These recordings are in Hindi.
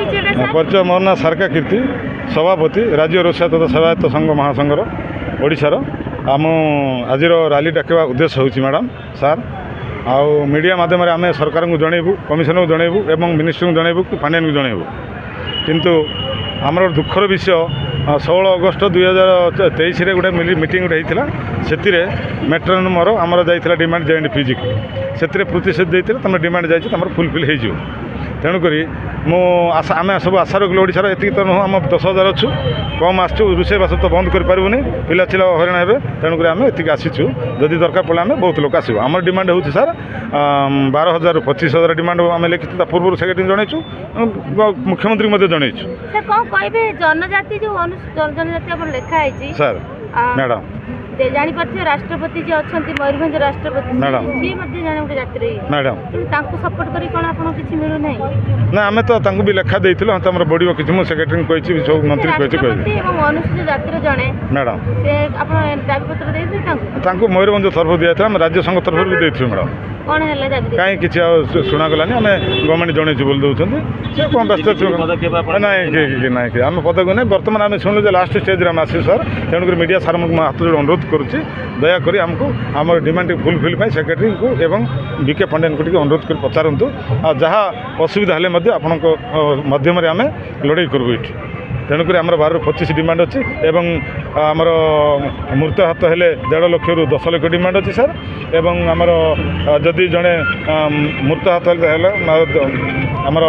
परिचय मोर ना सारका कीर्ति सभापति राज्य रोषा तथा सेवायत संघ महासंघर ओडिशार आम आज रैली डाकवा उद्देश्य होची मैडम सार आउ मीडिया माध्यम आम सरकार को जनइबू कमिशनर को जनइबू एवं मिनिस्टर को जनइबू कि फाइनान्स को जनइबू किंतु आमर दुखर विषय 16 अगस्त 2023 गोटे मीटिंग होता से मेट्रोन मोर आमर जाइए डिमांड जेएंड फिजिक से प्रतिशत देते तुम डिमांड जाइए फुलफिल हो तेणुक आम सब आशा रखिलु ओडिशार एति तो नुह आम 10,000 अच्छु कम आसचु रोषेबास तो बंद करें पिला चिला हईराण हे तेणुक आम एति आसीचु जदि दरकार पड़े आम बहुत लोक आसो आम डिमांड होची सर 12,000 ରୁ 25,000 डिमांड आम लिखित पूर्व सेक्रेटरी जनइचु मुख्यमंत्री जनइचु जनजाति जो जनजाति लेखा सर मैडम जानी पार्थिव राष्ट्रपति जी अच्छा मयूरभंज राष्ट्रपति मैडम सी जन गोटे जाति मैडम सपोर्ट कर किसी मिलू ना ना आम तो भी लेखा देइथिलु हमर बॉडी किछि मु सेक्रेटरी कहि सब मंत्री कहि अनुसूचित जातिर जणे मैडम से आपण दाबी पत्र देइथि तांको मयूरभंज तरफ दिया था राज्य संघ तरफ भी देइथिलु मैडम कौन है दाबी कहीं किसी शुणा गलानी आम गवर्नमेंट जनइछु बोल दउछन से कौन व्यस्त ना आम पदक नहीं बर्तमान आम शुणु जे लास्ट स्टेज आम आसू सर तेणुक मीडिया सार हाथ जोड़ अनुरोध करुच्ची दयाकोरी आमको आम डिमांड फुलफिल सेक्रेटरी को एवं बीके पांडेन को अनुरोध कर पचारतु आ जहाँ असुविधा हेल्ले आपण मध्यम आम लड़ाई करूँ ये तेणुक आम 12 ରୁ 25 डिमांड अच्छी एवं आमर मृत्यु हाथ हेले 1.5 लाख ରୁ 10 लाख डिमांड अच्छी सर एवं आमर जदि जड़े मृत्यु हाथ आमर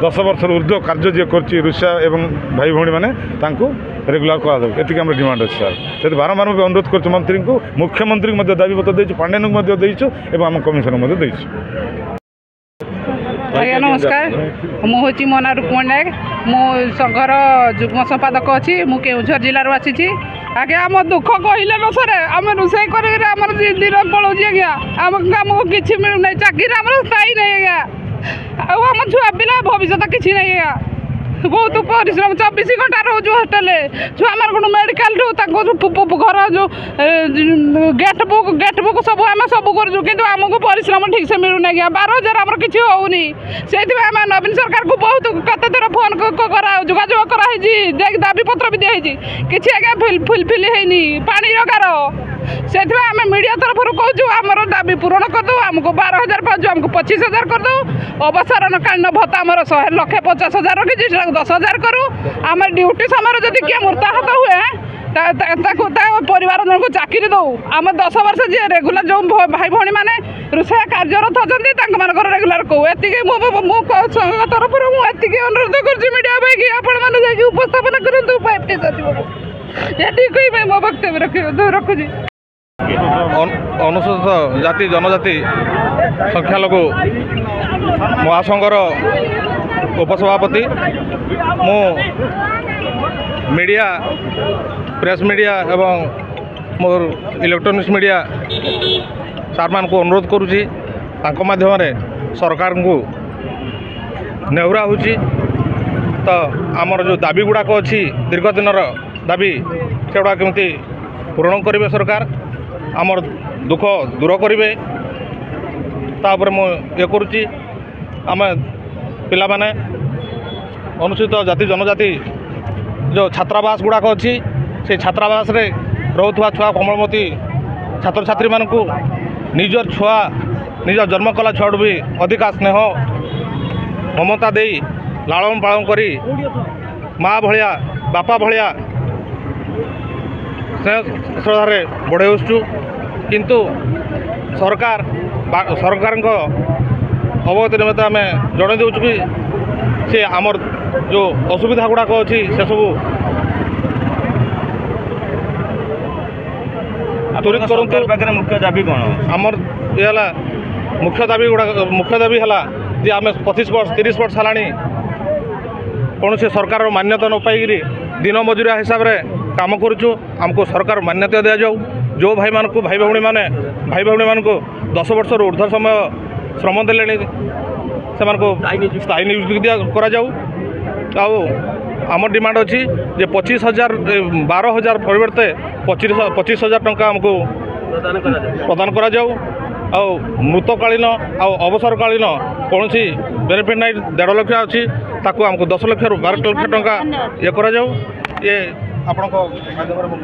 10 वर्ष ऊर्ध्व कार्य जी कर रुषा एवं भाई भौणी मैंने रेगुलर कर ये आम डिमांड अच्छे सर से बारंबार भी अनुरोध कर मंत्री को मुख्यमंत्री को दाबी पत्र देचु पांडेन को देचु एवं आम कमिशनर देचु। आज्ञा नमस्कार मुझे मोना रुक्मणी नायक मो संघर जुग्म संपादक अच्छी मु केउझर जिलूर आसी आज्ञा आम दुख कहले न सर आम रोषे कर दिन पलाऊँ आज्ञा आमको किसी मिलूना चाकरी आम स्थायी नहीं आज्ञा आम छुआ पिला भविष्य किसी नहीं आज्ञा बहुत परिश्रम 24 घंटा रोज हॉस्टेल छुआ मान मेडिकल घर जो गेट बुक सब आम सब करूँ कि आमको परिश्रम ठीक से मिलूना आज्ञा 12,000 आम किसी होनी से आम नवीन सरकार को बहुत कत थर फोन जोगाजोग कराई दाबी पत्र भी दिखाई किसी आज्ञा फुलफिल होनी पानी गार से आम मीडिया तरफ कहूँ आमर दाबी पूरण करदे आमको 12,000 पाँच आमको 25,000 करदे अवसरणकालीन भत्ता आमर 1,50,000 रखी 10,000 करूँ आम ड्यूटी समय जदि किए मृताहत हुए परिवार जन को चाकरी दो आम 10 वर्ष जी रेगुलर जो भाई भौणी मैंने रोषे कार्यरत अच्छा रेगुलर कहूँ ये तरफ मुझे अनुरोध करिया भाई कि उपस्थापन करूँ 5टी सचिव मो वक्तव्य रखुची। अनुसूचित जाति जनजाति संख्यालघु महासंघर उपसभापति मु मीडिया प्रेस मीडिया एवं मोर इलेक्ट्रोनिक्स मीडिया सार मान को अनुरोध करुँची माध्यम सरकार को नेहुरा होची तो आमर जो दाबी गुड़ाक अच्छी दीर्घ दिन दाबी सेगुड़ा केमती पूरण करेंगे सरकार आमर दुख दूर करेंगे तापर मु ये करुच्ची आम पिला माने अनुसूचित जाति जनजाति जो छात्रावास गुड़ाक अच्छी से छात्रावास रे रोथुवा छुआ कोमलमती छात्र छात्री मान को निजर छुआ निज जन्म कला छुआ भी अधिका स्नेह ममता दे लालन पालन करी माँ भलिया बापा भलिया स्नेह श्रद्धारे बढ़े आसुचु किंतु सरकार अवगति निमित्त आम जन देचु कि से आमर जो असुविधा गुड़ाक अच्छी से सब त्वरित करूँ। मुख्य दाबी कौन आमर ये मुख्य दाबी है जे आम 25 वर्ष 30 वर्ष है कौन से सरकार मान्यता न पाई दिन मजुरिया हिसाब से काम करुचु आमको सरकार मान्यता दि जाऊ जो भाई मान को भाई भौणी मान को 10 वर्ष ऊर्ध्व समय श्रम देले से स्थायी नियुक्ति करा जाऊ आम डिमांड अच्छी जे 25,000 12,000 परिवर्ते 25,000 टंका आमको प्रदान करा जाऊ मृतकालीन अवसरकालीन कौन बेनिफिट ना 1.5 लाख अच्छी ତାକୁ ଆମକୁ 10 ଲକ୍ଷରୁ 12 ଲକ୍ଷ ଟଙ୍କା ଧନ୍ୟବାଦ। ଇଏ କରାଯାଉ। ଇଏ ଆପଣଙ୍କ ମାଧ୍ୟମରେ ମୁଁ